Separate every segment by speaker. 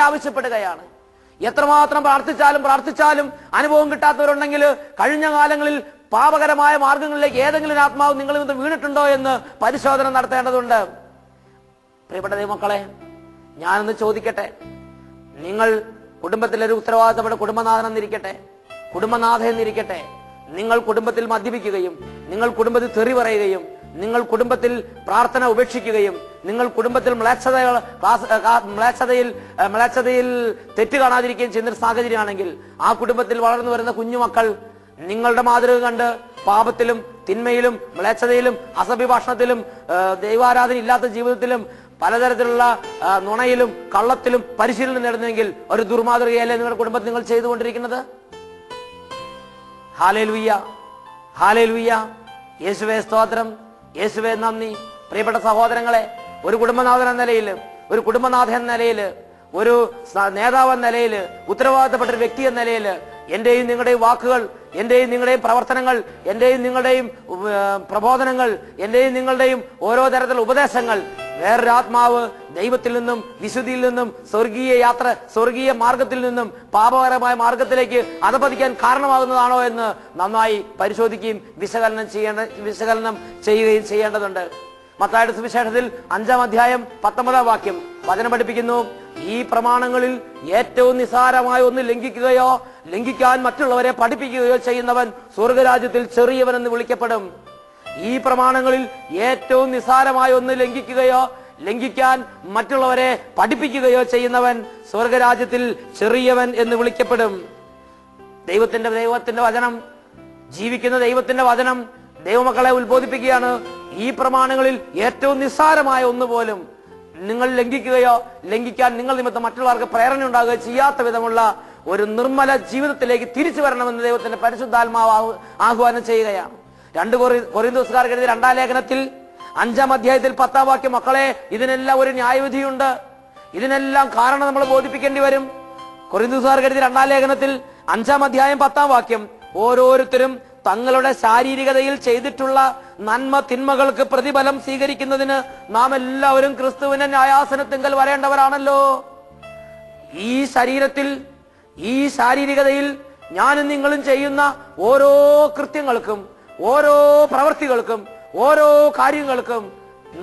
Speaker 1: ആവശ്യപ്പെടുകയാണ്. എത്രമാത്രം പ്രാർത്ഥിച്ചാലും അനുഭവം കിട്ടാത്തവരുണ്ടെങ്കിൽ കഴിഞ്ഞ കാലങ്ങളിൽ പാപകരമായ മാർഗങ്ങളിലേക്ക് ഏതെങ്കിലും ആത്മാവ് നിങ്ങളിൽ നിന്ന് വീണിട്ടുണ്ടോ എന്ന് പരിശോധന നടത്തേണ്ടതുണ്ട്. പ്രിയപ്പെട്ട ദൈവമക്കളെ, ഞാനൊന്ന് ചോദിക്കട്ടെ. നിങ്ങൾ കുടുംബത്തിലൊരു ഉത്തരവാദിത്തപ്പെട്ട കുടുംബനാഥൻ എന്നിരിക്കട്ടെ, കുടുംബനാഥ എന്നിരിക്കട്ടെ. നിങ്ങൾ കുടുംബത്തിൽ മദ്യപിക്കുകയും നിങ്ങൾ കുടുംബത്തിൽ തെറി പറയുകയും നിങ്ങൾ കുടുംബത്തിൽ പ്രാർത്ഥന ഉപേക്ഷിക്കുകയും നിങ്ങൾ കുടുംബത്തിൽ മ്ലേച്ഛതയിൽ തെറ്റ് കാണാതിരിക്കുകയും ചെയ്യുന്ന സാഹചര്യമാണെങ്കിൽ ആ കുടുംബത്തിൽ വളർന്നു വരുന്ന കുഞ്ഞുമക്കൾ നിങ്ങളുടെ മാതൃക കണ്ട് പാപത്തിലും തിന്മയിലും മ്ലേച്ഛതയിലും അസഭ്യഭാഷണത്തിലും ദൈവാരാധന ഇല്ലാത്ത ജീവിതത്തിലും പലതരത്തിലുള്ള നുണയിലും കള്ളത്തിലും പരിശീലനം നേടുന്നെങ്കിൽ ഒരു ദുർമാതൃകയല്ലേ നിങ്ങളുടെ കുടുംബത്തിൽ നിങ്ങൾ ചെയ്തുകൊണ്ടിരിക്കുന്നത്? Hallelujah, hallelujah. യേശുവേ സ്തോത്രം, യേശുവേ നന്ദി. പ്രിയപ്പെട്ട സഹോദരങ്ങളെ, ഒരു കുടുംബനാഥൻ എന്ന നിലയിൽ, ഒരു കുടുംബനാഥൻ എന്ന നിലയിൽ, ഒരു നേതാവ് എന്ന നിലയിൽ, ഉത്തരവാദിത്തപ്പെട്ട ഒരു വ്യക്തി എന്ന നിലയിൽ എന്റെയും നിങ്ങളുടെയും വാക്കുകൾ, എന്റെയും നിങ്ങളുടെയും പ്രവർത്തനങ്ങൾ, എന്റെയും നിങ്ങളുടെയും പ്രബോധനങ്ങൾ, എന്റെയും നിങ്ങളുടെയും ഓരോ തരത്തിലുള്ള ഉപദേശങ്ങൾ വേറൊരു ആത്മാവ് ദൈവത്തിൽ നിന്നും വിശുദ്ധിയിൽ നിന്നും സ്വർഗീയ മാർഗത്തിൽ നിന്നും പാപകരമായ മാർഗത്തിലേക്ക് അധപതിക്കാൻ കാരണമാകുന്നതാണോ എന്ന് നന്നായി പരിശോധിക്കുകയും വിശകലനം ചെയ്യുകയും ചെയ്യേണ്ടതുണ്ട്. മത്തായിയുടെ സുവിശേഷത്തിൽ 5-ാം അധ്യായം 19-ാം വാക്യം വചനം പഠിപ്പിക്കുന്നു, ഈ പ്രമാണങ്ങളിൽ ഏറ്റവും നിസ്സാരമായ ഒന്ന് ലംഘിക്കാൻ മറ്റുള്ളവരെ പഠിപ്പിക്കുകയോ ചെയ്യുന്നവൻ സ്വർഗരാജ്യത്തിൽ ചെറിയവനെന്ന് വിളിക്കപ്പെടും. ഈ പ്രമാണങ്ങളിൽ ഏറ്റവും നിസ്സാരമായ ഒന്ന് ലംഘിക്കാൻ മറ്റുള്ളവരെ പഠിപ്പിക്കുകയോ ചെയ്യുന്നവൻ സ്വർഗരാജ്യത്തിൽ ചെറിയവൻ എന്ന് വിളിക്കപ്പെടും. ദൈവത്തിന്റെ വചനം, ജീവിക്കുന്ന ദൈവത്തിന്റെ വചനം ദൈവമക്കളെ ഉത്ബോധിപ്പിക്കുകയാണ്. ഈ പ്രമാണങ്ങളിൽ ഏറ്റവും നിസ്സാരമായ ഒന്നുപോലും നിങ്ങൾ ലംഘിക്കാൻ നിങ്ങൾ നിമിത്തം മറ്റുള്ളവർക്ക് പ്രേരണ ഉണ്ടാകുകയോ ചെയ്യാത്ത വിധമുള്ള ഒരു നിർമ്മല ജീവിതത്തിലേക്ക് തിരിച്ചു വരണമെന്ന് ദൈവത്തിന്റെ പരിശുദ്ധാത്മാവ് ആഹ്വാനം ചെയ്യുകയാണ്. 2 കൊരിന്തോസുകാർക്ക് എഴുതിയ 2-ാം ലേഖനത്തിൽ 5-ാം അധ്യായത്തിൽ 10-ാം വാക്യം, മക്കളെ ഇതിനെല്ലാം ഒരു ന്യായവിധിയുണ്ട്, ഇതിനെല്ലാം കാരണം നമ്മൾ ബോധിപ്പിക്കേണ്ടി വരും. കൊരിന്തോസുകാർക്ക് എഴുതിയ 2-ാം ലേഖനത്തിൽ 5-ാം അധ്യായം 10-ാം വാക്യം, ഓരോരുത്തരും തങ്ങളുടെ ശാരീരികതയിൽ ചെയ്തിട്ടുള്ള നന്മ തിന്മകൾക്ക് പ്രതിഫലം സ്വീകരിക്കുന്നതിന് നാം എല്ലാവരും ക്രിസ്തുവിന്റെ ന്യായാസനത്തിങ്കൽ വരേണ്ടവരാണല്ലോ. ഈ ശരീരത്തിൽ, ഈ ശാരീരികതയിൽ ഞാനും നിങ്ങളും ചെയ്യുന്ന ഓരോ കൃത്യങ്ങൾക്കും, ഓരോ പ്രവൃത്തികൾക്കും, ഓരോ കാര്യങ്ങൾക്കും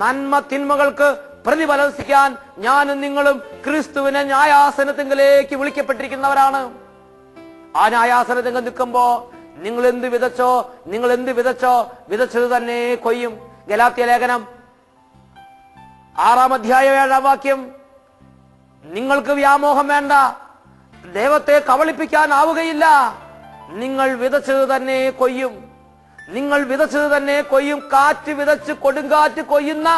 Speaker 1: നന്മ തിന്മകൾക്ക് പ്രതിഫലം സിക്കാൻ ഞാനും നിങ്ങളും ക്രിസ്തുവിനെ ന്യായാസനത്തിങ്കിലേക്ക് വിളിക്കപ്പെട്ടിരിക്കുന്നവരാണ്. ആ ന്യായാസനത്തിങ്കൽ നിൽക്കുമ്പോ നിങ്ങൾ എന്ത് വിതച്ചോ വിതച്ചത് തന്നെ കൊയ്യും. ഗലാത്യ ലേഖനം 6-ാം അധ്യായം 7-ാം വാക്യം, നിങ്ങൾക്ക് വ്യാമോഹം വേണ്ട, ദൈവത്തെ കബളിപ്പിക്കാനാവുകയില്ല, നിങ്ങൾ വിതച്ചത് തന്നെ കൊയ്യും. നിങ്ങൾ വിതച്ചത് തന്നെ കൊയ്യും. കാറ്റ് വിതച്ച് കൊടുങ്കാറ്റ് കൊയ്യുന്ന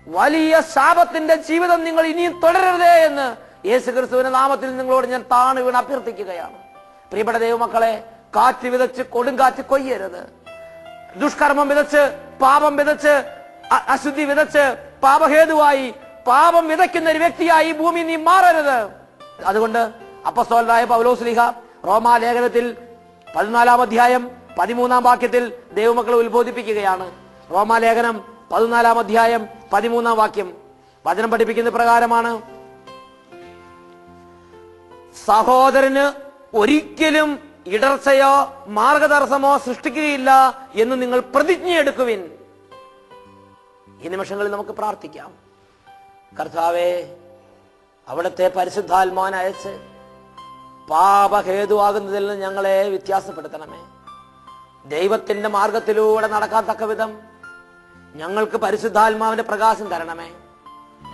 Speaker 1: വലിയ ശാപത്തിന്റെ ജീവിതം നിങ്ങൾ ഇനിയും തുടരരുതേ എന്ന് യേശുക്രിസ്തുവിന്റെ നാമത്തിൽ നിങ്ങളോട് ഞാൻ താണു വീണ് അഭ്യർത്ഥിക്കുകയാണ്. പ്രിയപ്പെട്ട ദൈവമക്കളെ, കാറ്റ് വിതച്ച് കൊടുങ്കാറ്റ് കൊയ്യരുത്. ദുഷ്കർമ്മം വിതച്ച്, പാപം വിതച്ച്, അശുദ്ധി വിതച്ച്, പാപഹേതുവായി പാപം വിതയ്ക്കുന്ന ഒരു വ്യക്തിയായി ഭൂമി നീ മാറരുത്. അതുകൊണ്ട് അപ്പോസ്തലനായ പൗലോസ്ലീഹ റോമാ ലേഖനത്തിൽ 14-ാം അധ്യായം 13-ാം വാക്യത്തിൽ ദൈവമക്കളെ ഉത്ബോധിപ്പിക്കുകയാണ്. റോമാ ലേഖനം 14-ാം അധ്യായം 13-ാം വാക്യം വചനം പഠിപ്പിക്കുന്ന പ്രകാരമാണ്, സഹോദരന് ഒരിക്കലും ഇടർച്ചയോ മാർഗതടസ്സമോ സൃഷ്ടിക്കുകയില്ല എന്ന് നിങ്ങൾ പ്രതിജ്ഞയെടുക്കുവിൻ. ഈ നിമിഷങ്ങളിൽ നമുക്ക് പ്രാർത്ഥിക്കാം. കർത്താവേ, അവിടുത്തെ പരിശുദ്ധാത്മാവിനെ അയച്ച് പാപഹേതുവാകുന്നതിൽ നിന്ന് ഞങ്ങളെ വ്യത്യാസപ്പെടുത്തണമേ. ദൈവത്തിന്റെ മാർഗത്തിലൂടെ നടക്കാൻ തക്ക വിധം ഞങ്ങൾക്ക് പരിശുദ്ധാത്മാവിന്റെ പ്രകാശം തരണമേ.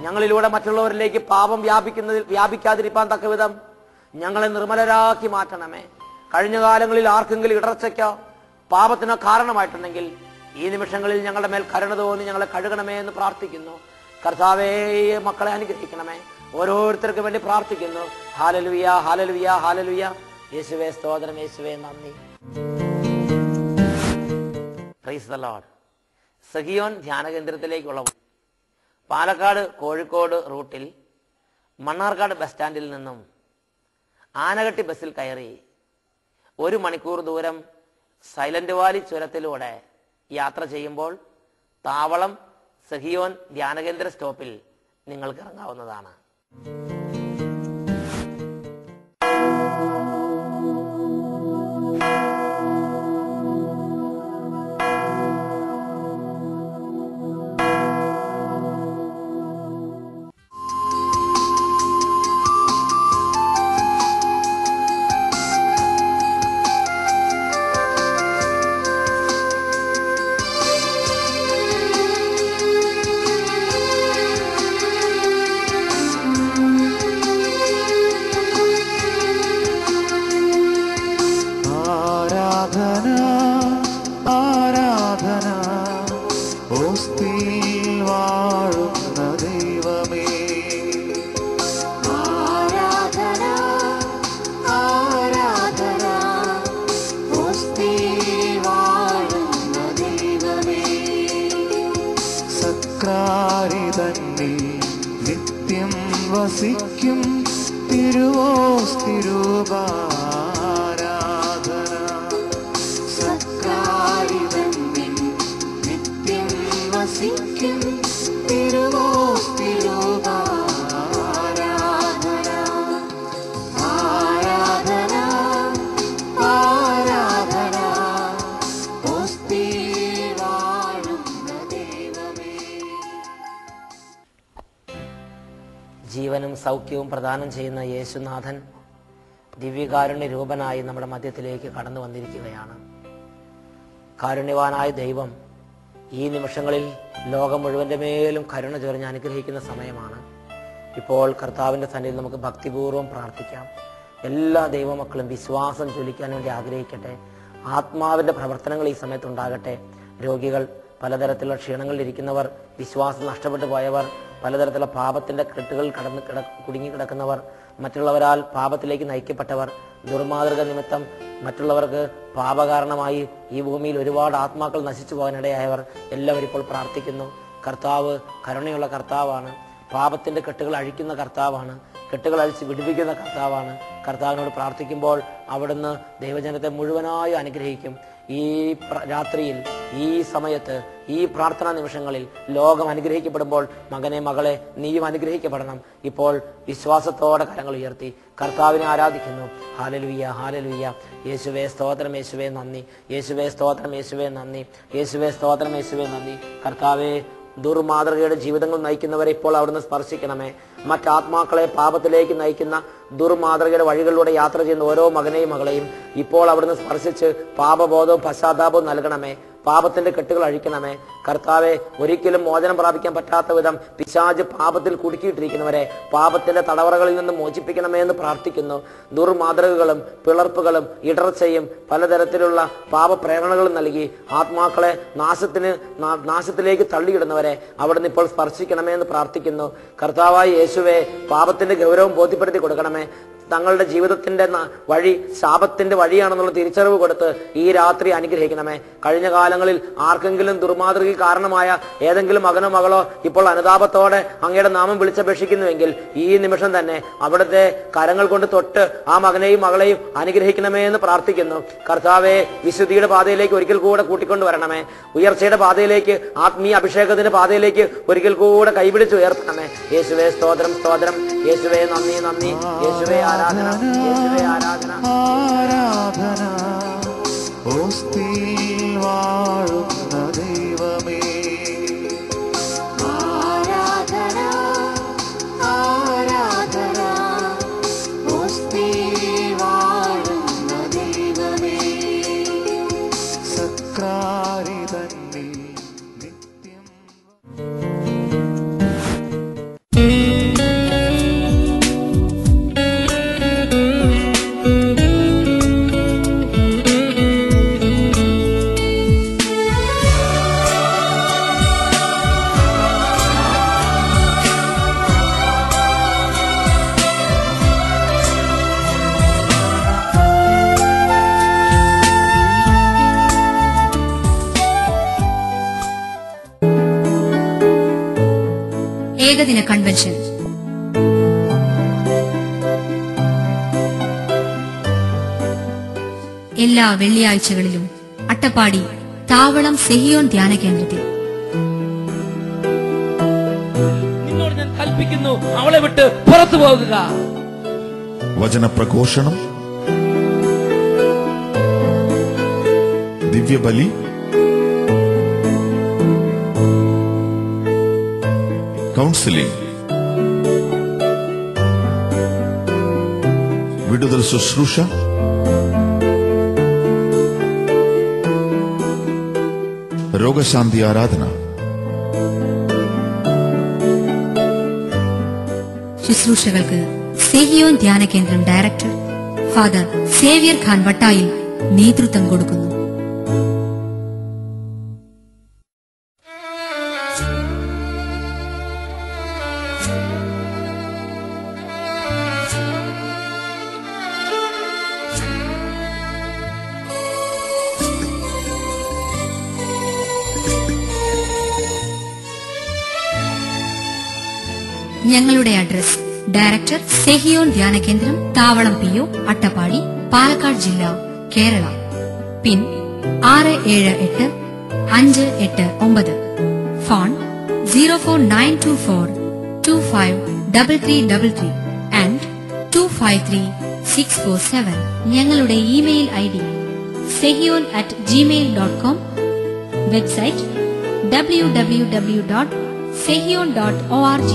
Speaker 1: ഞങ്ങളിലൂടെ മറ്റുള്ളവരിലേക്ക് പാപം വ്യാപിക്കാതിരിക്കാൻ തക്ക വിധം ഞങ്ങളെ നിർമ്മലരാക്കി മാറ്റണമേ. കഴിഞ്ഞ കാലങ്ങളിൽ ആർക്കെങ്കിലും ഇടർച്ചയ്ക്കോ പാപത്തിനോ കാരണമായിട്ടുണ്ടെങ്കിൽ ഈ നിമിഷങ്ങളിൽ ഞങ്ങളുടെ മേൽ കരുണ തോന്നി ഞങ്ങളെ കഴുകണമേ എന്ന് പ്രാർത്ഥിക്കുന്നു. കർത്താവേ, മക്കളെ അനുഗ്രഹിക്കണമേ. ഓരോരുത്തർക്കും വേണ്ടി പ്രാർത്ഥിക്കുന്നു. Hallelujah, hallelujah, hallelujah. യേശുവേ സ്തോത്രം, യേശുവേ നന്ദി. Praise the Lord. സഹിയോൻ ധ്യാന കേന്ദ്രത്തിലേക്കുള്ള പാലക്കാട് കോഴിക്കോട് റൂട്ടിൽ മണ്ണാർക്കാട് ബസ് സ്റ്റാൻഡിൽ നിന്നും ആനകട്ടി ബസ്സിൽ കയറി 1 മണിക്കൂർ ദൂരം സൈലന്റ് വാലി ചുരത്തിലൂടെ യാത്ര ചെയ്യുമ്പോൾ താവളം സഹിയോൻ ധ്യാനകേന്ദ്ര സ്റ്റോപ്പിൽ നിങ്ങൾക്ക് ഇറങ്ങാവുന്നതാണ്.
Speaker 2: വസിക്കും തിരുവോസ്തിരൂപാരാധന. സക്രാരിതന്നിൽ നിത്യം വസിക്കും തിരുവോസ്തിരൂപാരാധന. ആരാധന ആരാധന ഓസ്തിയിൽ വാഴുന്ന ദൈവമേ.
Speaker 1: ജീവനും സൗഖ്യവും പ്രദാനം ചെയ്യുന്ന യേശുനാഥൻ ദിവ്യകാരുണ്യ രൂപനായി നമ്മുടെ മധ്യത്തിലേക്ക് കടന്നു വന്നിരിക്കുകയാണ്. കാരുണ്യവാനായ ദൈവം ഈ നിമിഷങ്ങളിൽ ലോകം മുഴുവൻ്റെ മേലും കരുണ ചൊരിഞ്ഞ് അനുഗ്രഹിക്കുന്ന സമയമാണ്. ഇപ്പോൾ കർത്താവിൻ്റെ സന്നിധിയിൽ നമുക്ക് ഭക്തിപൂർവ്വം പ്രാർത്ഥിക്കാം. എല്ലാ ദൈവമക്കളും വിശ്വാസം ജ്വലിക്കാൻ വേണ്ടി ആഗ്രഹിക്കട്ടെ. ആത്മാവിൻ്റെ പ്രവർത്തനങ്ങൾ ഈ സമയത്തുണ്ടാകട്ടെ. രോഗികൾ, പലതരത്തിലുള്ള ക്ഷീണങ്ങളിലിരിക്കുന്നവർ, വിശ്വാസം നഷ്ടപ്പെട്ടു പോയവർ, പലതരത്തിലുള്ള പാപത്തിൻ്റെ കെട്ടുകൾ കുടുങ്ങിക്കിടക്കുന്നവർ, മറ്റുള്ളവരാൽ പാപത്തിലേക്ക് നയിക്കപ്പെട്ടവർ, ദുർമാതൃക നിമിത്തം മറ്റുള്ളവർക്ക് പാപകാരണമായി ഈ ഭൂമിയിൽ ഒരുപാട് ആത്മാക്കൾ നശിച്ചു പോകാനിടയായവർ എല്ലാവരും ഇപ്പോൾ പ്രാർത്ഥിക്കുന്നു. കർത്താവ് കരുണയുള്ള കർത്താവാണ്. പാപത്തിൻ്റെ കെട്ടുകൾ അഴിക്കുന്ന കർത്താവാണ്. കെട്ടുകൾ അഴിച്ച് വിടുവിക്കുന്ന കർത്താവാണ്. കർത്താവിനോട് പ്രാർത്ഥിക്കുമ്പോൾ അവിടുന്ന് ദൈവജനത്തെ മുഴുവനായി അനുഗ്രഹിക്കും. ഈ രാത്രിയിൽ, ഈ സമയത്ത്, ഈ പ്രാർത്ഥനാ നിമിഷങ്ങളിൽ ലോകം അനുഗ്രഹിക്കപ്പെടുമ്പോൾ മകനെ, മകളെ, നീയും അനുഗ്രഹിക്കപ്പെടണം. ഇപ്പോൾ വിശ്വാസത്തോടെ കരങ്ങൾ ഉയർത്തി കർത്താവിനെ ആരാധിക്കുന്നു. Hallelujah, hallelujah. യേശുവേ സ്തോത്രം, യേശുവേ നന്ദി. യേശുവേ സ്തോത്രം, യേശുവേ നന്ദി. യേശുവേ സ്തോത്രം, യേശുവേ നന്ദി. കർത്താവേ, ദുർമാതൃകയുടെ ജീവിതങ്ങൾ നയിക്കുന്നവരെ ഇപ്പോൾ അവിടുന്ന് സ്പർശിക്കണമേ. മറ്റാത്മാക്കളെ പാപത്തിലേക്ക് നയിക്കുന്ന ദുർമാതൃകയുടെ വഴികളിലൂടെ യാത്ര ചെയ്യുന്ന ഓരോ മകനെയും മകളെയും ഇപ്പോൾ അവിടുന്ന് സ്പർശിച്ച് പാപബോധവും പശ്ചാത്താപവും നൽകണമേ. പാപത്തിന്റെ കെട്ടുകൾ അഴിക്കണമേ. കർത്താവെ, ഒരിക്കലും മോചനം പ്രാപിക്കാൻ പറ്റാത്ത വിധം പിശാച് പാപത്തിൽ കുടുക്കിയിട്ടിരിക്കുന്നവരെ പാപത്തിന്റെ തടവറകളിൽ നിന്ന് മോചിപ്പിക്കണമേ എന്ന് പ്രാർത്ഥിക്കുന്നു. ദുർമാതൃകകളും പിളർപ്പുകളും ഇടർച്ചയും പലതരത്തിലുള്ള പാപപ്രേരണകളും നൽകി ആത്മാക്കളെ നാശത്തിലേക്ക് തള്ളിയിടുന്നവരെ അവിടുന്ന് ഇപ്പോൾ സ്പർശിക്കണമേ എന്ന് പ്രാർത്ഥിക്കുന്നു. കർത്താവായ യേശുവെ, പാപത്തിന്റെ ഗൗരവം ബോധ്യപ്പെടുത്തി കൊടുക്കണമേ. തങ്ങളുടെ ജീവിതത്തിന്റെ വഴി ശാപത്തിന്റെ വഴിയാണെന്നുള്ള തിരിച്ചറിവ് കൊടുത്ത് ഈ രാത്രി അനുഗ്രഹിക്കണമേ. കഴിഞ്ഞ കാലങ്ങളിൽ ആർക്കെങ്കിലും ദുർമാതൃക കാരണമായ ഏതെങ്കിലും മകനോ മകളോ ഇപ്പോൾ അനുതാപത്തോടെ അങ്ങയുടെ നാമം വിളിച്ചപേക്ഷിക്കുന്നുവെങ്കിൽ ഈ നിമിഷം തന്നെ അവിടുത്തെ കരങ്ങൾ കൊണ്ട് തൊട്ട് ആ മകനെയും മകളെയും അനുഗ്രഹിക്കണമേ എന്ന് പ്രാർത്ഥിക്കുന്നു. കർത്താവെ, വിശുദ്ധിയുടെ പാതയിലേക്ക് ഒരിക്കൽ കൂടെ കൂട്ടിക്കൊണ്ടുവരണമേ. ഉയർച്ചയുടെ പാതയിലേക്ക്, ആത്മീയ അഭിഷേകത്തിന്റെ പാതയിലേക്ക് ഒരിക്കൽ കൂടെ കൈപിടിച്ച് ഉയർത്തണമേ. യേശുവേ സ്തോത്രം, സ്തോത്രം. യേശുവേ നന്ദി, നന്ദി. യേശുവേ ആരാധന, യേശുവേ ആരാധന.
Speaker 2: ആരാധന ഓസ്തിയിൽ വാഴുന്ന ദൈവമേ. ആരാധന ആരാധന ഓസ്തിയിൽ വാഴുന്ന ദൈവമേ. സക്രാരിതന്നിൽ നിത്യം.
Speaker 3: ഏകദിന കൺവെൻഷൻ എല്ലാ വെള്ളിയാഴ്ചകളിലും അട്ടപ്പാടി താവളം സെഹിയോൻ ധ്യാന കേന്ദ്രത്തിൽ.
Speaker 1: നിന്നോട് ഞാൻ കൽപ്പിക്കുന്നു, അവളെ വിട്ട് പുറത്തു പോകുക.
Speaker 4: വചനപ്രഘോഷണം, ദിവ്യബലി, കൗൺസിലിംഗ്, വിടുതൽ ശുശ്രൂഷ, രോഗശാന്തി ആരാധന.
Speaker 3: ശുശ്രൂഷകൾക്ക് സെഹിയോൻ ധ്യാന കേന്ദ്രം director father Xavier Khan Vattayil നേതൃത്വം കൊടുക്കുന്നു. ഞങ്ങളുടെ അഡ്രസ് ഡയറക്ടർ സെഹിയോൻ ധ്യാന കേന്ദ്രം, താവളം PO, അട്ടപ്പാടി, പാലക്കാട് ജില്ല, കേരള. പിൻ 678-589. Phone 04924253333 and 253647. ഞങ്ങളുടെ email ID sehion@gmail.com. Website www.sehion.org.